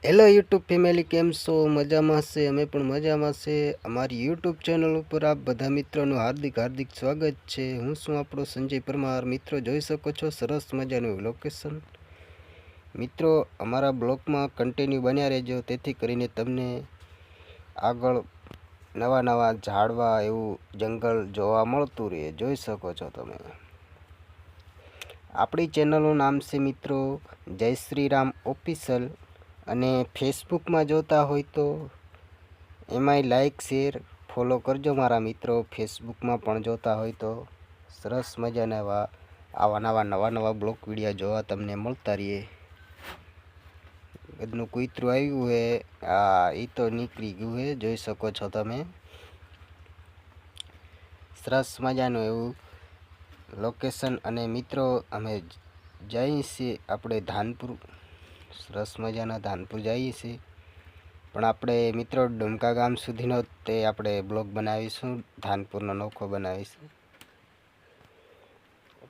Hello YouTube family, કેમ છો? મજામાં છે? અમે પણ મજામાં છે। અમારી યુટ્યુબ ચેનલ ઉપર આપ બધા મિત્રોનું હાર્દિક હાર્દિક સ્વાગત છે। હું છું આપણો સંજય પરમાર। મિત્રો જોઈ શકો છો સરસ મજાનું લોકેશન। મિત્રો અમારા બ્લોગમાં કન્ટિન્યુ બન્યા રહેજો, તેથી કરીને તમને આગળ નવા નવા ઝાડવા એવું જંગલ જોવા મળતું રહે। જોઈ શકો છો તમે। આપણી ચેનલનું નામ છે મિત્રો જય શ્રી રામ ઓફિશિયલ, અને ફેસબુકમાં જોતા હોય તો એમાંય લાઈક શેર ફોલો કરજો મારા મિત્રો। ફેસબુકમાં પણ જોતા હોય તો સરસ મજાના આવા નવા બ્લોગ વિડીયો જોવા તમને મળતા રહીએ। બધું કૂતરું આવ્યું હે, એ તો નીકળી ગયું હે, જોઈ શકો છો તમે। સરસ મજાનું એવું લોકેશન। અને મિત્રો અમે જઈએ છીએ આપણે ધાનપુર, સરસ મજાના ધાનપુર જઈએ છીએ। પણ આપણે મિત્રો ડુમકા ગામ સુધીનો તે આપણે બ્લોગ બનાવીશું, ધાનપુરનો નોખો બનાવીશું।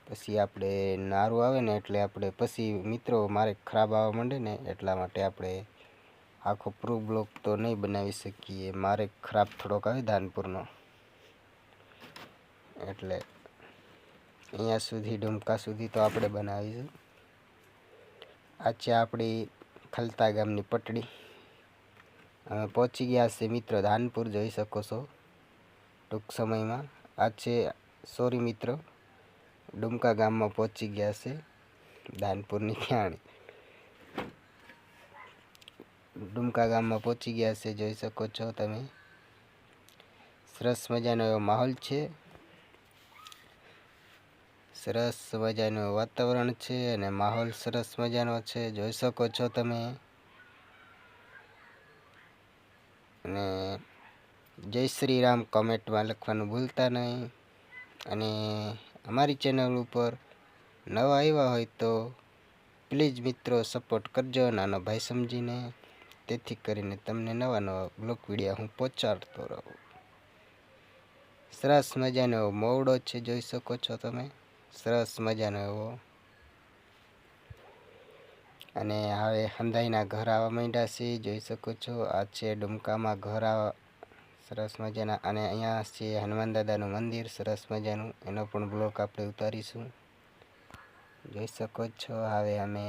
પછી આપણે નારું આવે ને એટલે આપણે પછી મિત્રો મારે ખરાબ આવવા માંડે ને એટલા માટે આપણે આખો પ્રૂફ બ્લોગ તો નહીં બનાવી શકીએ। મારે ખરાબ થોડોક આવે ધાનપુરનો, એટલે અહીંયા સુધી ડુમકા સુધી તો આપણે બનાવીશું। આ છે આપણી ખલતા ગામની પટડી। અમે પહોંચી ગયા છે મિત્રો ધાનપુર, જોઈ શકો છો ટૂંક સમયમાં। આ છે સોરી મિત્રો, ડુમકા ગામમાં પહોંચી ગયા છે, ધાનપુરની ત્યાં ડુમકા ગામમાં પહોંચી ગયા છે, જોઈ શકો છો તમે। સરસ મજાનો એવો માહોલ છે, સરસ મજાનું વાતાવરણ છે અને માહોલ સરસ મજાનો છે, જોઈ શકો છો તમે। અને જય શ્રી રામ કમેન્ટમાં લખવાનું ભૂલતા નહીં। અને અમારી ચેનલ ઉપર નવા આવ્યા હોય તો પ્લીઝ મિત્રો સપોર્ટ કરજો, નાનો ભાઈ સમજીને, તેથી કરીને તમને નવા બ્લોગ વિડીયો હું પહોંચાડતો રહું। સરસ મજાનો એવો મોવડો છે, જોઈ શકો છો તમે, સરસ મજાનો એવો। અને હવે હંધાઈના ઘર આવવા માંડ્યા છે, જોઈ શકો છો। આ છે ડુમકામાં ઘર આવા સરસ મજાના। અને અહીંયા છે હનુમાન દાદાનું મંદિર સરસ મજાનું, એનો પણ બ્લોગ આપણે ઉતારીશું, જોઈ શકો છો। હવે અમે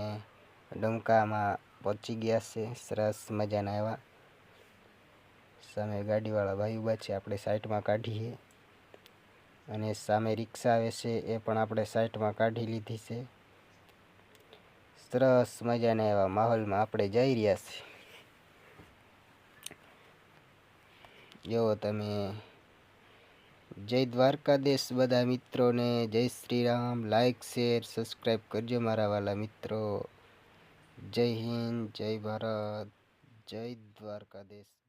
ડુમકામાં પહોંચી ગયા છે, સરસ મજાના એવા। સામે ગાડીવાળા ભાઈ ઊભા છે, આપણે સાઈડમાં કાઢીએ। અને સામે રિક્ષા આવે છે, એ પણ આપણે સાઈડમાં કાઢી લીધી છે। સરસ મજાના એવા માહોલમાં આપણે જઈ રહ્યા છીએ, જો તમે। જય દ્વારકાધીશ બધા મિત્રોને, જય Shri Ram. Like share subscribe કરજો મારા વાલા મિત્રો। જય હિન્દ, જય ભારત, જય દ્વારકાધીશ।